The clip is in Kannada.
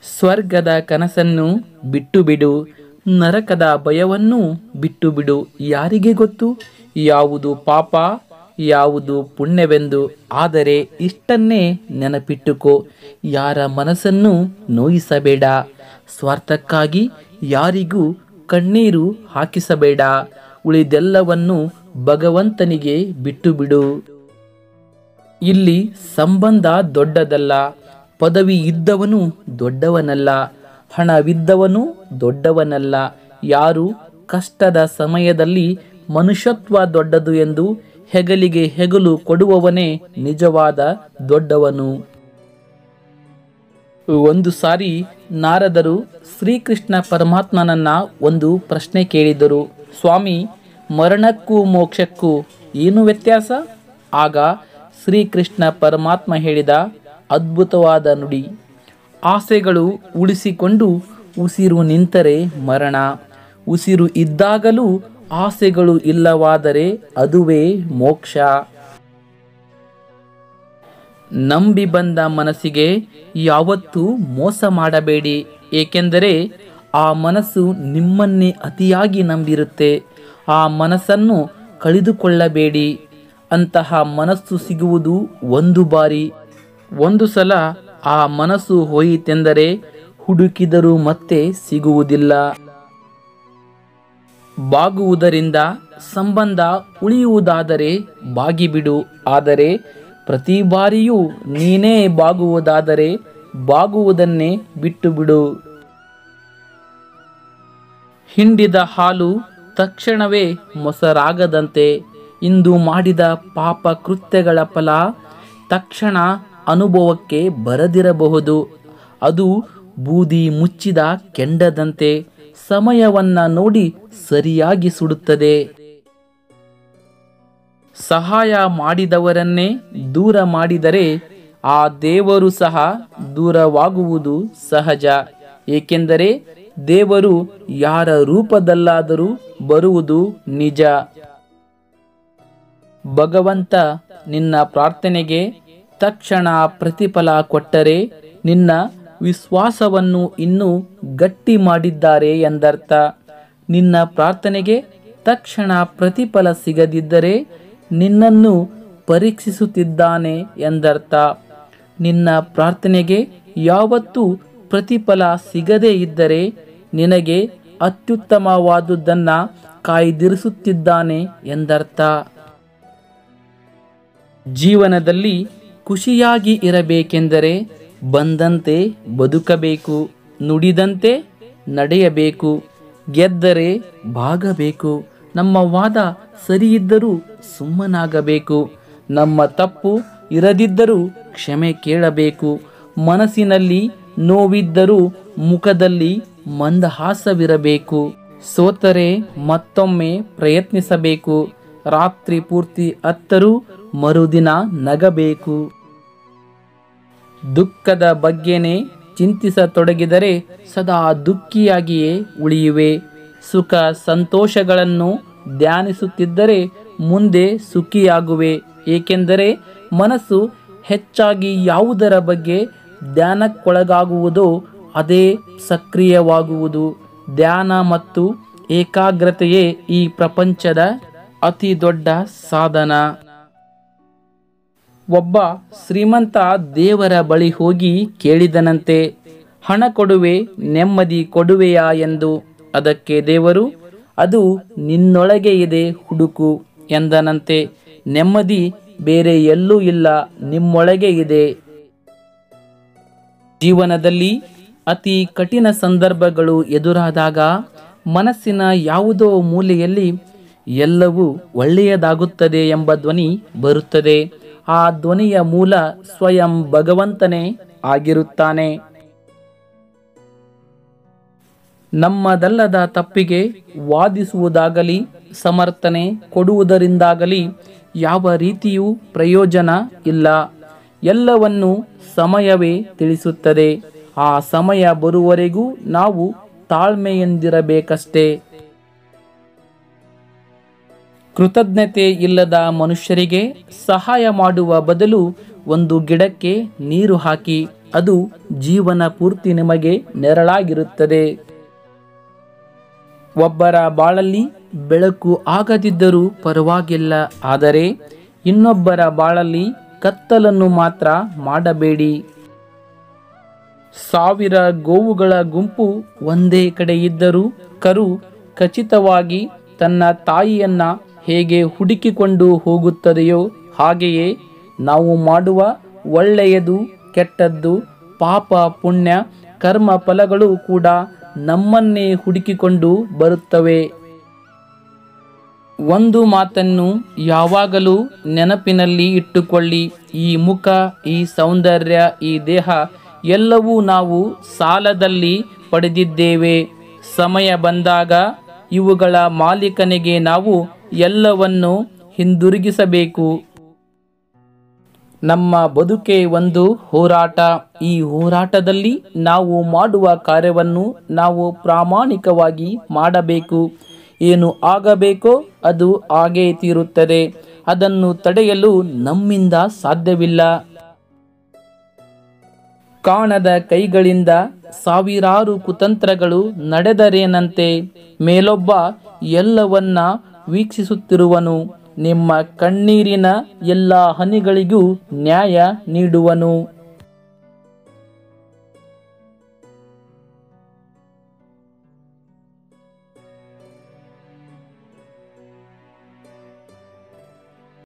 ಸ್ವರ್ಗದ ಕನಸನ್ನು ಬಿಟ್ಟು ಬಿಡು, ನರಕದ ಭಯವನ್ನು ಬಿಟ್ಟು ಬಿಡು. ಯಾರಿಗೆ ಗೊತ್ತು ಯಾವುದು ಪಾಪ ಯಾವುದು ಪುಣ್ಯವೆಂದು? ಆದರೆ ಇಷ್ಟನ್ನೇ ನೆನಪಿಟ್ಟುಕೋ, ಯಾರ ಮನಸ್ಸನ್ನು ನೋಯಿಸಬೇಡ, ಸ್ವಾರ್ಥಕ್ಕಾಗಿ ಯಾರಿಗೂ ಕಣ್ಣೀರು ಹಾಕಿಸಬೇಡ. ಉಳಿದೆಲ್ಲವನ್ನು ಭಗವಂತನಿಗೆ ಬಿಟ್ಟು ಬಿಡು. ಇಲ್ಲಿ ಸಂಬಂಧ ದೊಡ್ಡದಲ್ಲ, ಪದವಿ ಇದ್ದವನು ದೊಡ್ಡವನಲ್ಲ, ಹಣವಿದ್ದವನು ದೊಡ್ಡವನಲ್ಲ. ಯಾರು ಕಷ್ಟದ ಸಮಯದಲ್ಲಿ ಮನುಷ್ಯತ್ವ ದೊಡ್ಡದು ಎಂದು ಹೆಗಲಿಗೆ ಹೆಗಲು ಕೊಡುವವನೇ ನಿಜವಾದ ದೊಡ್ಡವನು. ಒಂದು ಸಾರಿ ನಾರದರು ಶ್ರೀಕೃಷ್ಣ ಪರಮಾತ್ಮನನ್ನ ಒಂದು ಪ್ರಶ್ನೆ ಕೇಳಿದರು. ಸ್ವಾಮಿ, ಮರಣಕ್ಕೂ ಮೋಕ್ಷಕ್ಕೂ ಏನು ವ್ಯತ್ಯಾಸ? ಆಗ ಶ್ರೀಕೃಷ್ಣ ಪರಮಾತ್ಮ ಹೇಳಿದ ಅದ್ಭುತವಾದ ನುಡಿ, ಆಸೆಗಳು ಉಳಿಸಿಕೊಂಡು ಉಸಿರು ನಿಂತರೆ ಮರಣ, ಉಸಿರು ಇದ್ದಾಗಲೂ ಆಸೆಗಳು ಇಲ್ಲವಾದರೆ ಅದುವೇ ಮೋಕ್ಷ. ನಂಬಿ ಬಂದ ಮನಸ್ಸಿಗೆ ಯಾವತ್ತೂ ಮೋಸ ಮಾಡಬೇಡಿ, ಏಕೆಂದರೆ ಆ ಮನಸ್ಸು ನಿಮ್ಮನ್ನೇ ಅತಿಯಾಗಿ ನಂಬಿರುತ್ತೆ. ಆ ಮನಸ್ಸನ್ನು ಕಳೆದುಕೊಳ್ಳಬೇಡಿ. ಅಂತಹ ಮನಸ್ಸು ಸಿಗುವುದು ಒಂದು ಬಾರಿ. ಒಂದು ಸಲ ಆ ಮನಸ್ಸು ಹೋಯಿತೆಂದರೆ ಹುಡುಕಿದರೂ ಮತ್ತೆ ಸಿಗುವುದಿಲ್ಲ. ಬಾಗುವುದರಿಂದ ಸಂಬಂಧ ಉಳಿಯುವುದಾದರೆ ಬಾಗಿಬಿಡು. ಆದರೆ ಪ್ರತಿ ಬಾರಿಯೂ ನೀನೇ ಬಾಗುವುದಾದರೆ ಬಾಗುವುದನ್ನೇ ಬಿಟ್ಟು ಬಿಡು. ಹಿಂಡಿದ ಹಾಲು ತಕ್ಷಣವೇ ಮೊಸರಾಗದಂತೆ ಇಂದು ಮಾಡಿದ ಪಾಪ ಕೃತ್ಯಗಳ ಫಲ ತಕ್ಷಣ ಅನುಭವಕ್ಕೆ ಬರದಿರಬಹುದು. ಅದು ಬೂದಿ ಮುಚ್ಚಿದ ಕೆಂಡದಂತೆ ಸಮಯವನ್ನ ನೋಡಿ ಸರಿಯಾಗಿ ಸುಡುತ್ತದೆ. ಸಹಾಯ ಮಾಡಿದವರನ್ನೇ ದೂರ ಮಾಡಿದರೆ ಆ ದೇವರು ಸಹ ದೂರವಾಗುವುದು ಸಹಜ. ಏಕೆಂದರೆ ದೇವರು ಯಾರ ರೂಪದಲ್ಲಾದರೂ ಬರುವುದು ನಿಜ. ಭಗವಂತ ನಿನ್ನ ಪ್ರಾರ್ಥನೆಗೆ ತಕ್ಷಣ ಪ್ರತಿಫಲ ಕೊಟ್ಟರೆ ನಿನ್ನ ವಿಶ್ವಾಸವನ್ನು ಇನ್ನೂ ಗಟ್ಟಿ ಮಾಡಿದ್ದಾರೆ ಎಂದರ್ಥ. ನಿನ್ನ ಪ್ರಾರ್ಥನೆಗೆ ತಕ್ಷಣ ಪ್ರತಿಫಲ ಸಿಗದಿದ್ದರೆ ನಿನ್ನನ್ನು ಪರೀಕ್ಷಿಸುತ್ತಿದ್ದಾನೆ ಎಂದರ್ಥ. ನಿನ್ನ ಪ್ರಾರ್ಥನೆಗೆ ಯಾವತ್ತೂ ಪ್ರತಿಫಲ ಸಿಗದೇ ಇದ್ದರೆ ನಿನಗೆ ಅತ್ಯುತ್ತಮವಾದುದನ್ನು ಕಾಯ್ದಿರಿಸುತ್ತಿದ್ದಾನೆ ಎಂದರ್ಥ. ಜೀವನದಲ್ಲಿ ಖುಷಿಯಾಗಿ ಇರಬೇಕೆಂದರೆ ಬಂದಂತೆ ಬದುಕಬೇಕು, ನುಡಿದಂತೆ ನಡೆಯಬೇಕು, ಗೆದ್ದರೆ ಭಾಗಬೇಕು. ನಮ್ಮ ವಾದ ಸರಿಯಿದ್ದರೂ ಸುಮ್ಮನಾಗಬೇಕು, ನಮ್ಮ ತಪ್ಪು ಇರದಿದ್ದರೂ ಕ್ಷಮೆ ಕೇಳಬೇಕು. ಮನಸ್ಸಿನಲ್ಲಿ ನೋವಿದ್ದರೂ ಮುಖದಲ್ಲಿ ಮಂದಹಾಸವಿರಬೇಕು. ಸೋತರೆ ಮತ್ತೊಮ್ಮೆ ಪ್ರಯತ್ನಿಸಬೇಕು. ರಾತ್ರಿ ಪೂರ್ತಿ ಅತ್ತರೂ ಮರುದಿನ ನಗಬೇಕು. ದುಃಖದ ಬಗ್ಗೆನೇ ಚಿಂತಿಸತೊಡಗಿದರೆ ಸದಾ ದುಃಖಿಯಾಗಿಯೇ ಉಳಿಯುವೆ. ಸುಖ ಸಂತೋಷಗಳನ್ನು ಧ್ಯಾನಿಸುತ್ತಿದ್ದರೆ ಮುಂದೆ ಸುಖಿಯಾಗುವೆ. ಏಕೆಂದರೆ ಮನಸ್ಸು ಹೆಚ್ಚಾಗಿ ಯಾವುದರ ಬಗ್ಗೆ ಧ್ಯಾನಕ್ಕೊಳಗಾಗುವುದೋ ಅದೇ ಸಕ್ರಿಯವಾಗುವುದು. ಧ್ಯಾನ ಮತ್ತು ಏಕಾಗ್ರತೆಯೇ ಈ ಪ್ರಪಂಚದ ಅತಿ ದೊಡ್ಡ ಸಾಧನ. ಒಬ್ಬ ಶ್ರೀಮಂತ ದೇವರ ಬಳಿ ಹೋಗಿ ಕೇಳಿದನಂತೆ, ಹಣ ಕೊಡುವೆ, ನೆಮ್ಮದಿ ಕೊಡುವೆಯಾ ಎಂದು. ಅದಕ್ಕೆ ದೇವರು, ಅದು ನಿನ್ನೊಳಗೆ ಇದೆ, ಹುಡುಕು ಎಂದನಂತೆ. ನೆಮ್ಮದಿ ಬೇರೆ ಎಲ್ಲೂ ಇಲ್ಲ, ನಿಮ್ಮೊಳಗೆ ಇದೆ. ಜೀವನದಲ್ಲಿ ಅತಿ ಕಠಿಣ ಸಂದರ್ಭಗಳು ಎದುರಾದಾಗ ಮನಸ್ಸಿನ ಯಾವುದೋ ಮೂಲೆಯಲ್ಲಿ ಎಲ್ಲವೂ ಒಳ್ಳೆಯದಾಗುತ್ತದೆ ಎಂಬ ಧ್ವನಿ ಬರುತ್ತದೆ. ಆ ಧ್ವನಿಯ ಮೂಲ ಸ್ವಯಂ ಭಗವಂತನೇ ಆಗಿರುತ್ತಾನೆ. ನಮ್ಮದಲ್ಲದ ತಪ್ಪಿಗೆ ವಾದಿಸುವುದಾಗಲಿ ಸಮರ್ಥನೆ ಕೊಡುವುದರಿಂದಾಗಲಿ ಯಾವ ರೀತಿಯೂ ಪ್ರಯೋಜನ ಇಲ್ಲ. ಎಲ್ಲವನ್ನೂ ಸಮಯವೇ ತಿಳಿಸುತ್ತದೆ. ಆ ಸಮಯ ಬರುವವರೆಗೂ ನಾವು ತಾಳ್ಮೆಯಿಂದಿರಬೇಕಷ್ಟೇ. ಕೃತಜ್ಞತೆ ಇಲ್ಲದ ಮನುಷ್ಯರಿಗೆ ಸಹಾಯ ಮಾಡುವ ಬದಲು ಒಂದು ಗಿಡಕ್ಕೆ ನೀರು ಹಾಕಿ ಅದು ಜೀವನ ಪೂರ್ತಿ ನಿಮಗೆ ನೆರಳಾಗಿರುತ್ತದೆ. ಒಬ್ಬರ ಬಾಳಲ್ಲಿ ಬೆಳಕು ಆಗದಿದ್ದರೂ ಪರವಾಗಿಲ್ಲ, ಆದರೆ ಇನ್ನೊಬ್ಬರ ಬಾಳಲ್ಲಿ ಕತ್ತಲನ್ನು ಮಾತ್ರ ಮಾಡಬೇಡಿ. 1000 ಗೋವುಗಳ ಗುಂಪು ಒಂದೇ ಕಡೆ ಇದ್ದರೂ ಕರು ಖಚಿತವಾಗಿ ತನ್ನ ತಾಯಿಯನ್ನ ಹೇಗೆ ಹುಡುಕಿಕೊಂಡು ಹೋಗುತ್ತದೆಯೋ ಹಾಗೆಯೇ ನಾವು ಮಾಡುವ ಒಳ್ಳೆಯದು ಕೆಟ್ಟದ್ದು, ಪಾಪ ಪುಣ್ಯ, ಕರ್ಮ ಫಲಗಳು ಕೂಡ ನಮ್ಮನ್ನೇ ಹುಡುಕಿಕೊಂಡು ಬರುತ್ತವೆ. ಒಂದು ಮಾತನ್ನು ಯಾವಾಗಲೂ ನೆನಪಿನಲ್ಲಿ ಇಟ್ಟುಕೊಳ್ಳಿ, ಈ ಮುಖ, ಈ ಸೌಂದರ್ಯ, ಈ ದೇಹ ಎಲ್ಲವೂ ನಾವು ಸಾಲದಲ್ಲಿ ಪಡೆದಿದ್ದೇವೆ. ಸಮಯ ಬಂದಾಗ ಇವುಗಳ ಮಾಲೀಕನಿಗೆ ನಾವು ಎಲ್ಲವನ್ನು ಹಿಂದಿರುಗಿಸಬೇಕು. ನಮ್ಮ ಬದುಕೆ ಒಂದು ಹೋರಾಟ. ಈ ಹೋರಾಟದಲ್ಲಿ ನಾವು ಮಾಡುವ ಕಾರ್ಯವನ್ನು ನಾವು ಪ್ರಾಮಾಣಿಕವಾಗಿ ಮಾಡಬೇಕು. ಏನು ಆಗಬೇಕೋ ಅದು ಆಗೇ ತೀರುತ್ತದೆ. ಅದನ್ನು ತಡೆಯಲು ನಮ್ಮಿಂದ ಸಾಧ್ಯವಿಲ್ಲ. ಕಾಣದ ಕೈಗಳಿಂದ ಸಾವಿರಾರು ಕುತಂತ್ರಗಳು ನಡೆದರೇನಂತೆ, ಮೇಲೊಬ್ಬ ಎಲ್ಲವನ್ನ ವೀಕ್ಷಿಸುತ್ತಿರುವನು, ನಿಮ್ಮ ಕಣ್ಣೀರಿನ ಎಲ್ಲ ಹನಿಗಳಿಗೂ ನ್ಯಾಯ ನೀಡುವನು.